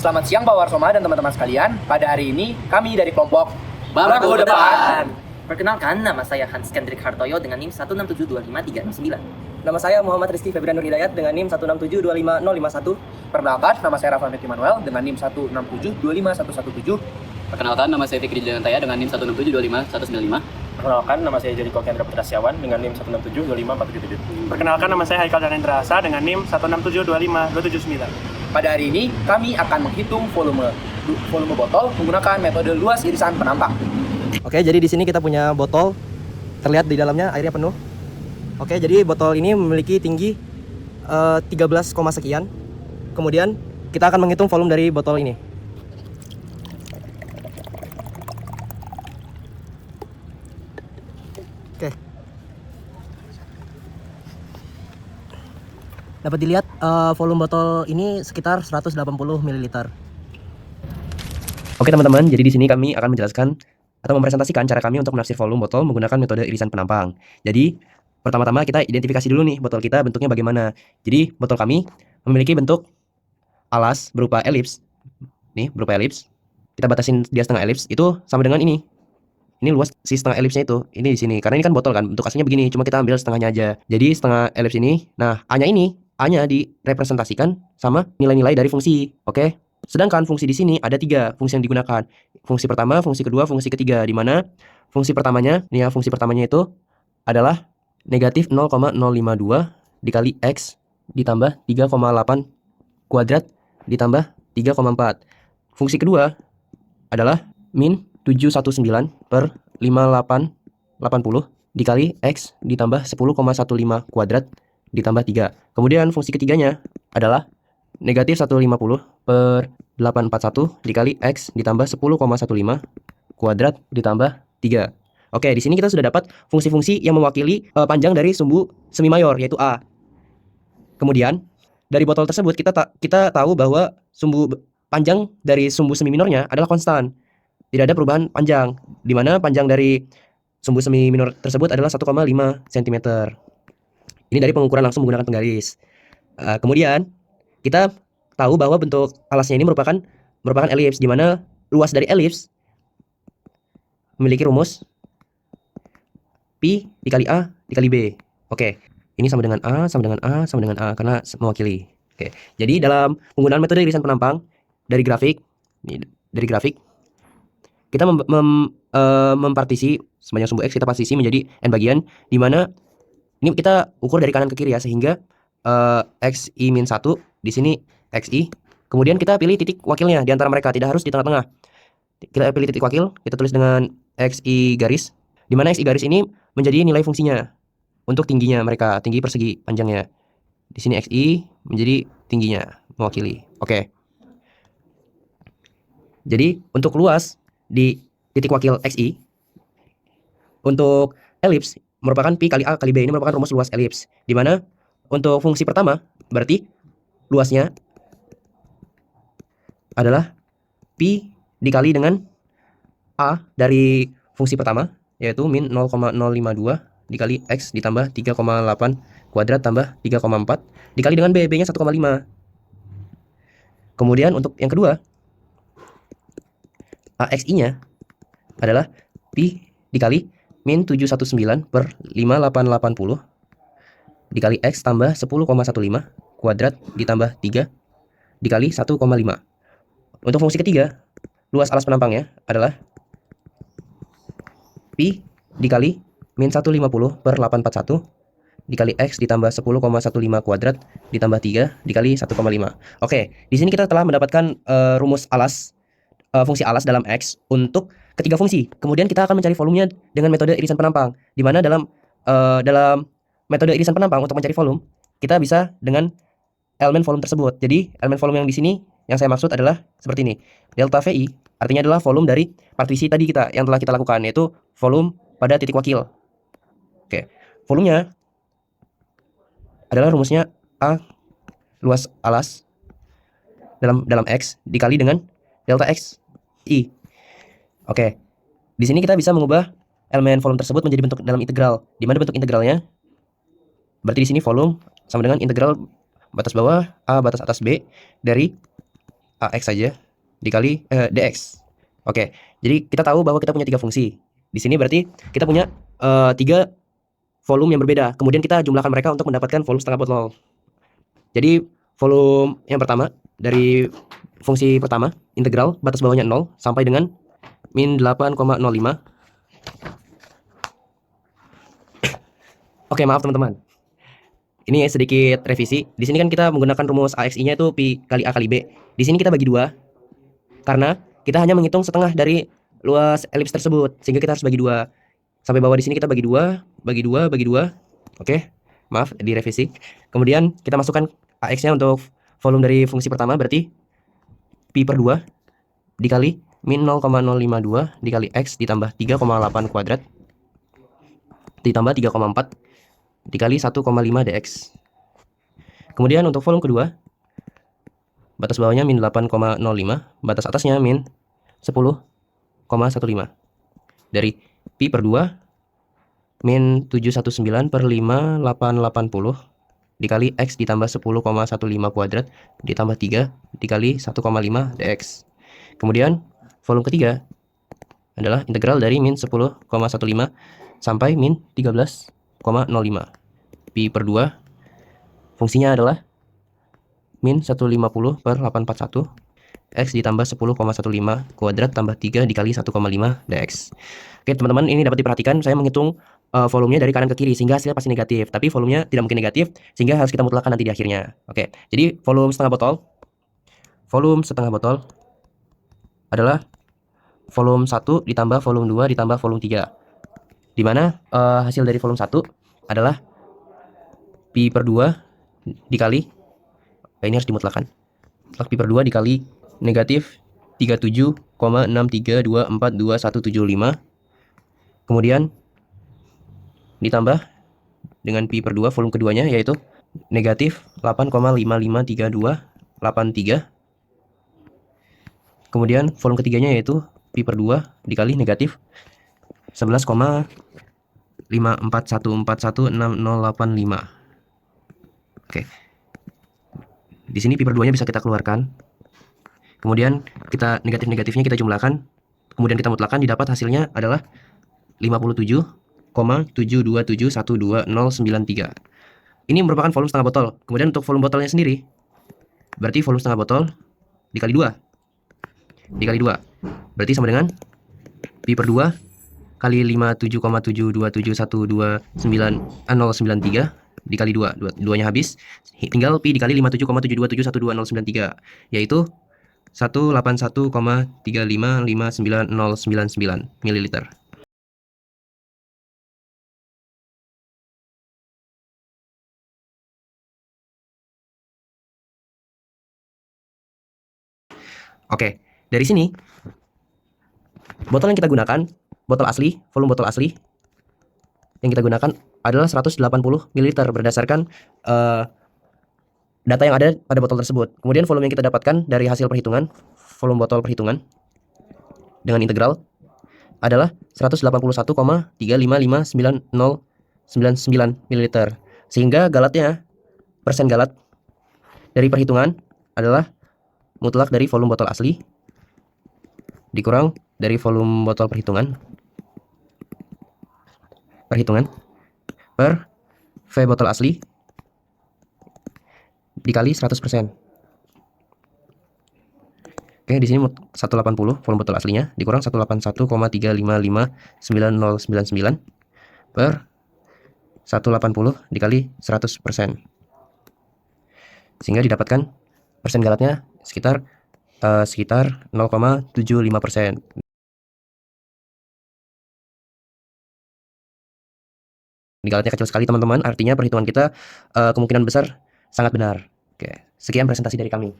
Selamat siang Pak Warsoma dan teman-teman sekalian. Pada hari ini kami dari kelompok Bangku Depan. Perkenalkan, nama saya Hans Kendrick Hartoyo dengan NIM 1672539. Nama saya Muhammad Rizky Febrian Nur Hidayat dengan NIM 167255051. Perkenalkan, nama saya Rafael Meti Manuel dengan NIM 167251117. Perkenalkan, nama saya Fikri Jayantaya dengan NIM 167259195. Perkenalkan, nama saya Jericho Kendra Putra Setiawan dengan NIM 1672547. Perkenalkan, nama saya Haikal Danendra Asa dengan NIM 1672529. Pada hari ini kami akan menghitung volume botol menggunakan metode luas irisan penampang. Oke, jadi di sini kita punya botol. Terlihat di dalamnya airnya penuh. Oke, jadi botol ini memiliki tinggi 13, sekian. Kemudian kita akan menghitung volume dari botol ini. Oke. Dapat dilihat volume botol ini sekitar 180 ml. Oke teman-teman, jadi di sini kami akan menjelaskan atau mempresentasikan cara kami untuk menafsir volume botol menggunakan metode irisan penampang. Jadi pertama-tama kita identifikasi dulu nih botol kita bentuknya bagaimana. Jadi botol kami memiliki bentuk alas berupa elips. Nih, berupa elips. Kita batasin dia setengah elips, itu sama dengan ini. Ini luas si setengah elipsnya itu. Ini di sini. Karena ini kan botol kan, bentuk aslinya begini, cuma kita ambil setengahnya aja. Jadi setengah elips ini. Nah, A-nya direpresentasikan sama nilai-nilai dari fungsi. Oke. Sedangkan fungsi di sini ada 3 fungsi yang digunakan. Fungsi pertama, fungsi kedua, fungsi ketiga. Di mana fungsi pertamanya, nih ya, fungsi pertamanya itu adalah negatif 0,052 dikali X ditambah 3,8 kuadrat ditambah 3,4. Fungsi kedua adalah min 719 per 5880 dikali X ditambah 10,15 kuadrat ditambah 3. Kemudian fungsi ketiganya adalah negatif 150 per 841 dikali X ditambah 10,15 kuadrat ditambah 3. Oke, di sini kita sudah dapat fungsi-fungsi yang mewakili panjang dari sumbu semi mayor, yaitu A. Kemudian, dari botol tersebut kita tahu bahwa sumbu panjang dari sumbu semi minornya adalah konstan. Tidak ada perubahan panjang, di mana panjang dari sumbu semi minor tersebut adalah 1,5 cm. Ini dari pengukuran langsung menggunakan penggaris. Kemudian, kita tahu bahwa bentuk alasnya ini merupakan elips, di mana luas dari elips memiliki rumus Pi dikali A dikali B. Oke, ini sama dengan A, sama dengan A, sama dengan A, karena mewakili. Oke, jadi dalam penggunaan metode irisan penampang dari grafik, kita mempartisi sepanjang sumbu X, kita partisi menjadi N bagian, di mana ini kita ukur dari kanan ke kiri ya, sehingga XI-1 di sini XI. Kemudian kita pilih titik wakilnya di antara mereka, tidak harus di tengah-tengah. Kita pilih titik wakil, kita tulis dengan XI garis, di mana XI garis ini menjadi nilai fungsinya untuk tingginya mereka, tinggi persegi panjangnya. Di sini XI menjadi tingginya, mewakili. Oke. Jadi untuk luas di titik wakil XI, untuk elips merupakan Pi kali A kali B, ini merupakan rumus luas elips, di mana untuk fungsi pertama berarti luasnya adalah Pi dikali dengan A dari fungsi pertama, yaitu min 0,052 dikali X ditambah 3,8 kuadrat tambah 3,4 dikali dengan B, B-nya 1,5. Kemudian untuk yang kedua, AXI-nya adalah Pi dikali min 719 per 5880 dikali X tambah 10,15 kuadrat ditambah 3 dikali 1,5. Untuk fungsi ketiga, luas alas penampangnya adalah Pi dikali min 150 per 841 dikali X ditambah 10,15 kuadrat ditambah 3 dikali 1,5. Oke, di sini kita telah mendapatkan rumus alas, fungsi alas dalam X untuk ketiga fungsi. Kemudian kita akan mencari volumenya dengan metode irisan penampang, di mana dalam metode irisan penampang untuk mencari volume, kita bisa dengan elemen volume tersebut. Jadi, elemen volume yang di sini yang saya maksud adalah seperti ini. Delta VI artinya adalah volume dari partisi tadi yang telah kita lakukan, yaitu volume pada titik wakil. Oke, volumenya adalah rumusnya A luas alas dalam X dikali dengan delta X I. Oke, di sini kita bisa mengubah elemen volume tersebut menjadi bentuk dalam integral, di mana bentuk integralnya berarti di sini volume sama dengan integral batas bawah A batas atas B dari AX saja dikali DX. Oke, jadi kita tahu bahwa kita punya 3 fungsi. Di sini berarti kita punya 3 volume yang berbeda. Kemudian kita jumlahkan mereka untuk mendapatkan volume setengah botol. Jadi volume yang pertama dari fungsi pertama, integral batas bawahnya 0 sampai dengan min 8,05. Oke, maaf teman-teman. Ini sedikit revisi. Di sini kan kita menggunakan rumus AXI-nya itu pi kali A kali B. Di sini kita bagi 2 karena kita hanya menghitung setengah dari luas elips tersebut, sehingga kita harus bagi 2. Sampai bawah di sini kita bagi 2, bagi 2, bagi 2. Oke, maaf direvisi. Kemudian kita masukkan AX-nya untuk volume dari fungsi pertama, berarti pi per 2 dikali min 0,052 dikali X ditambah 3,8 kuadrat ditambah 3,4 dikali 1,5 dx. Kemudian untuk volume kedua, batas bawahnya min 8,05, batas atasnya min 10,15. Dari pi per 2 min 719 per 5, 880 dikali X ditambah 10,15 kuadrat ditambah 3 dikali 1,5 dx. Kemudian volume ketiga adalah integral dari min 10,15 sampai min 13,05. Pi per 2 fungsinya adalah min 150 per 841 X ditambah 10,15 kuadrat tambah 3 dikali 1,5 dx. Oke teman-teman, ini dapat diperhatikan saya menghitung volumenya dari kanan ke kiri sehingga hasilnya pasti negatif, tapi volumenya tidak mungkin negatif sehingga harus kita mutlakkan nanti di akhirnya. Oke, jadi volume setengah botol adalah volume 1 ditambah volume 2 ditambah volume 3, di mana hasil dari volume 1 adalah pi per 2 dikali, ini harus dimutlakan, pi per 2 dikali negatif 37,63242175, kemudian ditambah dengan pi per 2 volume keduanya yaitu negatif 8,553283, kemudian volume ketiganya yaitu pi per 2 dikali negatif 11,5414160085. Oke. Di sini pi per 2-nya bisa kita keluarkan. Kemudian kita negatif-negatifnya kita jumlahkan, kemudian kita mutlakkan, didapat hasilnya adalah 57,7271293. Ini merupakan volume setengah botol. Kemudian untuk volume botolnya sendiri, berarti volume setengah botol dikali 2. Berarti sama dengan pi per 2 kali 57,727129093 dikali 2. Duanya habis. Tinggal pi dikali 57,727129093, yaitu 181,3559099 ml. Oke, dari sini botol yang kita gunakan, botol asli, volume botol asli yang kita gunakan adalah 180 ml berdasarkan data yang ada pada botol tersebut. Kemudian volume yang kita dapatkan dari hasil perhitungan, volume botol perhitungan dengan integral adalah 181,3559099 ml. Sehingga galatnya, persen galat dari perhitungan adalah mutlak dari volume botol asli dikurang dari volume botol perhitungan per V botol asli dikali 100%. Oke, di sini 180 volume botol aslinya dikurang 181,3559099 per 180 dikali 100%. Sehingga didapatkan persen galatnya sekitar 0,75%. Galatnya kecil sekali teman-teman, artinya perhitungan kita kemungkinan besar sangat benar. Oke, sekian presentasi dari kami.